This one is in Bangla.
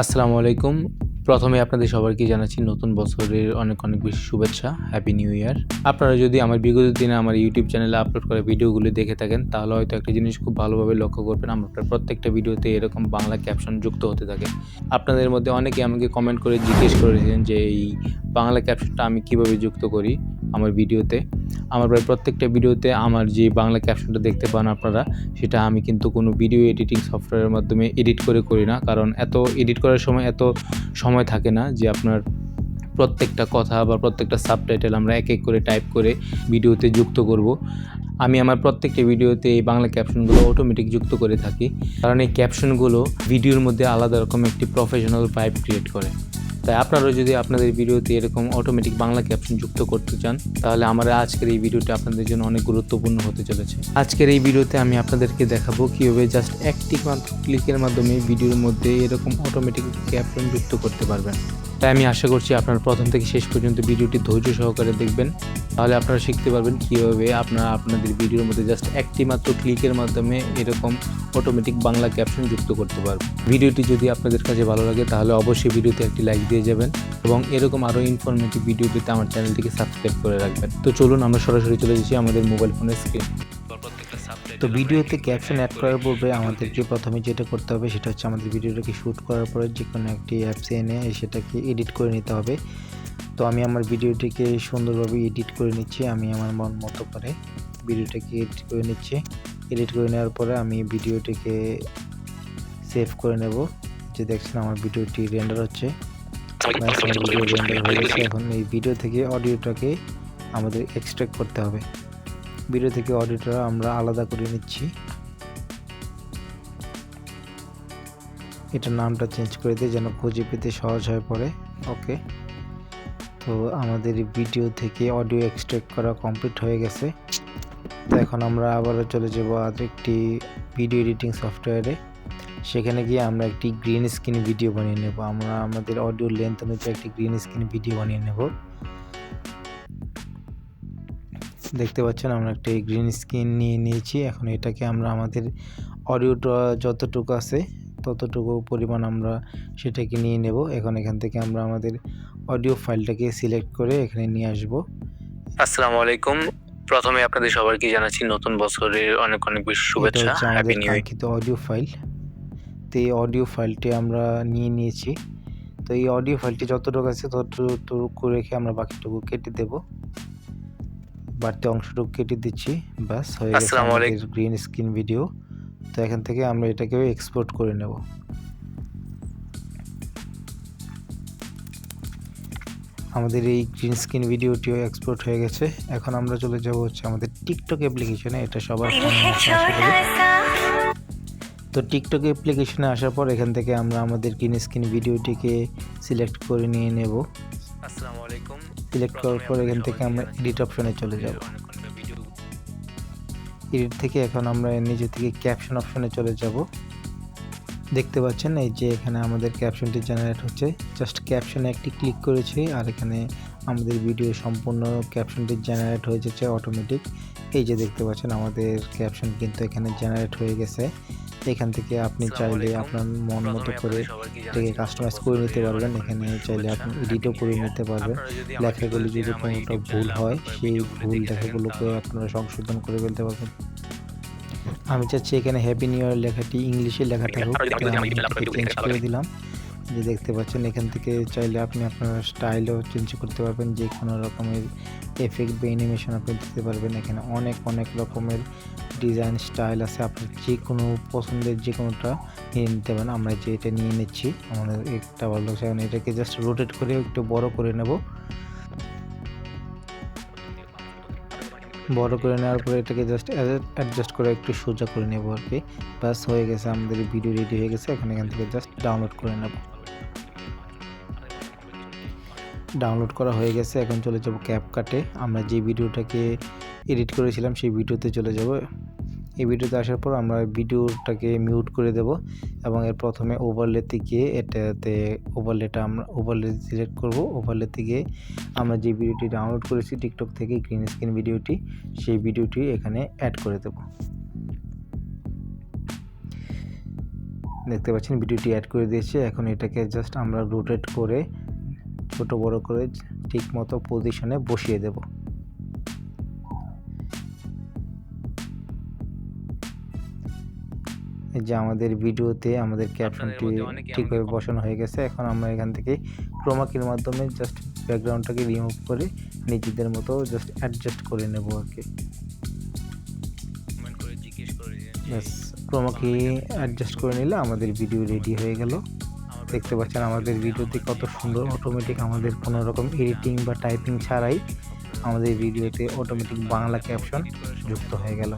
আসসালামু আলাইকুম। প্রথমে আপনাদের সবাইকে জানাচ্ছি নতুন বছরের অনেক, অনেক বেশি শুভেচ্ছা। Happy new year. আপনারা যদি আমার বিগত দিনে আমার ইউটিউব চ্যানেলে আপলোড করা ভিডিওগুলো দেখে থাকেন, তাহলে হয়তো একটা জিনিস খুব ভালোভাবে লক্ষ্য করবেন। আমার প্রায় প্রত্যেকটা ভিডিওতে এরকম বাংলা ক্যাপশন যুক্ত হতে থাকে। আপনাদের মধ্যে অনেকে আমাকে কমেন্ট করে জিজ্ঞেস করেছেন যে, এই বাংলা ক্যাপশনটা আমি কিভাবে যুক্ত করি আমার ভিডিওতে? আমার প্রায় প্রত্যেকটা ভিডিওতে আমার যে বাংলা ক্যাপশনটা দেখতে পান আপনারা, সেটা আমি কিন্তু কোনো ভিডিও এডিটিং সফটওয়্যারের মাধ্যমে এডিট করে করি না। কারণ এত এডিট করার সময় এত সময় থাকে না যে আপনার প্রত্যেকটা কথা বা প্রত্যেকটা সাবটাইটেল আমরা এক, এক করে টাইপ করে ভিডিওতে যুক্ত করব। আমি আমার প্রত্যেকটা ভিডিওতে এই বাংলা ক্যাপশনগুলো অটোমেটিক যুক্ত করে থাকি। কারণ এই ক্যাপশনগুলো ভিডিওর মধ্যে আলাদা রকম একটি প্রফেশনাল ভাইব ক্রিয়েট করে। তাই আপনারাও যদি আপনাদের ভিডিওতে এরকম অটোমেটিক বাংলা ক্যাপশন যুক্ত করতে চান, তাহলে আমার আজকের এই ভিডিওটা আপনাদের জন্য অনেক গুরুত্বপূর্ণ হতে চলেছে। আজকের এই ভিডিওতে আমি আপনাদেরকে দেখাবো কীভাবে জাস্ট একটি মাত্র ক্লিকের মাধ্যমে ভিডিওর মধ্যে এরকম অটোমেটিক ক্যাপশন যুক্ত করতে পারবেন। তাই আমি আশা করছি আপনারা প্রথম থেকে শেষ পর্যন্ত ভিডিওটি ধৈর্য সহকারে দেখবেন। তাহলে আপনারা শিখতে পারবেন কীভাবে আপনারা আপনাদের ভিডিওর মধ্যে জাস্ট একটি মাত্র ক্লিকের মাধ্যমে এরকম অটোমেটিক বাংলা ক্যাপশন যুক্ত করতে পারবেন। ভিডিওটি যদি আপনাদের কাছে ভালো লাগে তাহলে অবশ্যই ভিডিওতে একটি লাইক দিয়ে যাবেন এবং এরকম আরও ইনফরমেটিভ ভিডিও পেতে আমার চ্যানেলটিকে সাবস্ক্রাইব করে রাখবেন। তো চলুন আমরা সরাসরি চলে যাচ্ছি আমাদের মোবাইল ফোনের স্ক্রিন। তো ভিডিওতে ক্যাপশন অ্যাড করার পূর্বে আমাদেরকে প্রথমে যেটা করতে হবে সেটা হচ্ছে আমাদের ভিডিওটাকে শ্যুট করার পরে যে কোনো একটি অ্যাপসে এনে সেটাকে এডিট করে নিতে হবে। তো আমি আমার ভিডিওটিকে সুন্দরভাবে এডিট করে নিচ্ছি। আমি আমার মন মতো করে ভিডিওটাকে এডিট করে নিচ্ছি। এডিট করে নেওয়ার পরে আমি ভিডিওটিকে সেভ করে নেব। যে দেখছেন আমার ভিডিওটি রেন্ডার হচ্ছে, ভিডিও রেন্ডার হয়ে গেছে। এখন এই ভিডিও থেকে অডিওটাকে আমাদের এক্সট্রাক্ট করতে হবে। ভিডিও থেকে অডিওটা আমরা আলাদা করে নিচ্ছি। এটার নামটা চেঞ্জ করে দিই যেন খুঁজে পেতে সহজ হয়ে পড়ে। ওকে, তো আমাদের ভিডিও থেকে অডিও এক্সট্রাক্ট করা কমপ্লিট হয়ে গেছে। তো এখন আমরা আবারও চলে যাব আরেকটি ভিডিও এডিটিং সফটওয়্যারে। সেখানে গিয়ে আমরা একটি গ্রিন স্ক্রিন ভিডিও বানিয়ে নেব। আমরা আমাদের অডিও লেন্থ অনুযায়ী একটি গ্রিন স্ক্রিন ভিডিও বানিয়ে নেব। দেখতে পাচ্ছেন আমরা একটা গ্রিন স্ক্রিন নিয়ে নিয়েছি। এখন এটাকে আমরা আমাদের অডিওটা যতটুকু আছে ততটুকু পরিমাণ আমরা সেটাকে নিয়ে নেব। এখন এখান থেকে আমরা আমাদের অডিও ফাইলটাকে সিলেক্ট করে এখানে নিয়ে আসব। আসসালামু আলাইকুম। প্রথমে আপনাদের সবাইকে জানাচ্ছি নতুন বছরের অনেক, অনেক বেশি এটা শুভেচ্ছা। হচ্ছে হ্যাপি আমাদের নিউ ইয়ার। কাঙ্ক্ষিত অডিও ফাইল। তো এই অডিও ফাইলটি আমরা নিয়ে নিয়েছি। তো এই অডিও ফাইলটি যতটুকু আছে ততটুকু রেখে আমরা বাকিটুকু কেটে দেব। বাড়তি অংশটুকু কেটে দিচ্ছি। ব্যাস হয়ে গেছে আমাদের গ্রিন স্ক্রিন ভিডিও। তো এখান থেকে আমরা এটাকে এক্সপোর্ট করে নেব। আমাদের এই গ্রিন স্ক্রিন ভিডিওটিও এক্সপোর্ট হয়ে গেছে। এখন আমরা চলে যাব হচ্ছে আমাদের টিকটক অ্যাপ্লিকেশনে। এটা সবার ফোনে আছে আশা করি। তো টিকটক অ্যাপ্লিকেশনে আসার পর এখান থেকে আমরা আমাদের গ্রিন স্ক্রিন ভিডিওটিকে সিলেক্ট করে নিয়ে নেব। আসসালামু আলাইকুম। সিলেক্ট করার পর এখান থেকে আমরা এডিট অপশনে চলে যাব। এডিট থেকে এখন আমরা নিচে থেকে ক্যাপশন অপশনে চলে যাব। দেখতে পাচ্ছেন এই যে এখানে আমাদের ক্যাপশনটি জেনারেট হচ্ছে। জাস্ট ক্যাপশনে একটি ক্লিক করেছি আর এখানে আমাদের ভিডিও সম্পূর্ণ ক্যাপশনটি জেনারেট হয়ে যাচ্ছে অটোমেটিক। এই যে দেখতে পাচ্ছেন আমাদের ক্যাপশন কিন্তু এখানে জেনারেট হয়ে গেছে। এখান থেকে আপনি চাইলে আপনার মন মতো করে এটাকে কাস্টমাইজ করে নিতে পারবেন। এখানে চাইলে আপনি এডিটও করে নিতে পারবেন। লেখাগুলি যদি কোনোটা ভুল হয় সেই ভুল লেখাগুলোকে আপনারা সংশোধন করে ফেলতে পারবেন। আমি চাচ্ছি এখানে হ্যাপি নিউ ইয়ার লেখাটি ইংলিশে লেখা থাকুক, আমি চেঞ্জ করে দিলাম। যে দেখতে পাচ্ছেন এখান থেকে চাইলে আপনি আপনার স্টাইলও চেঞ্জ করতে পারবেন। যে কোনো রকমের এফেক্ট বা অ্যানিমেশন আপনি দিতে পারবেন। এখানে অনেক অনেক রকমের ডিজাইন স্টাইল আছে। আপনার যে কোনো পছন্দের যে কোনোটা নিয়ে নিতে পারেন। আমরা যে এটা নিয়ে নিচ্ছি আমাদের একটা ভালো লাগছে। এখন এটাকে জাস্ট রোটেট করে একটু বড় করে নেব। বড় করে নেওয়ার পরে এটাকে জাস্ট অ্যাডজাস্ট করে একটু সোজা করে নেব আর কি। ব্যাস হয়ে গেছে, আমাদের ভিডিও রেডি হয়ে গেছে। এখন এখান থেকে জাস্ট ডাউনলোড করে নেব। ডাউনলোড করা হয়ে গেছে। এখন চলে যাব ক্যাপকাটে। আমরা যে ভিডিওটাকে এডিট করেছিলাম সেই ভিডিওতে চলে যাব। এই ভিডিওতে আসার পর আমরা ভিডিওটাকে মিউট করে দেব এবং এর প্রথমে ওভারলেতে গিয়ে এটাতে আমরা ওভারলে সিলেক্ট করব। ওভারলেতে গিয়ে আমরা যে ভিডিওটি ডাউনলোড করেছি টিকটক থেকে গ্রিন স্ক্রিন ভিডিওটি, সেই ভিডিওটি এখানে অ্যাড করে দেব। দেখতে পাচ্ছেন ভিডিওটি অ্যাড করে দিয়েছে। এখন এটাকে জাস্ট আমরা রোটেট করে ছোট বড় করে ঠিক মতো পজিশনে বসিয়ে দেব। এই যে আমাদের ভিডিওতে আমাদের ক্যাপশনটি ঠিকভাবে বসানো হয়ে গেছে। এখন আমরা এখান থেকে ক্রোমা কির মাধ্যমে জাস্ট ব্যাকগ্রাউন্ডটাকে রিমুভ করে নিজেদের মতো জাস্ট অ্যাডজাস্ট করে নেব আর কি। ব্যাস, ক্রোমা কি অ্যাডজাস্ট করে নিলে আমাদের ভিডিও রেডি হয়ে গেল। দেখতে পাচ্ছেন আমাদের ভিডিওতে কত সুন্দর অটোমেটিক, আমাদের কোনো রকম এডিটিং বা টাইপিং ছাড়াই আমাদের ভিডিওতে অটোমেটিক বাংলা ক্যাপশন যুক্ত হয়ে গেল।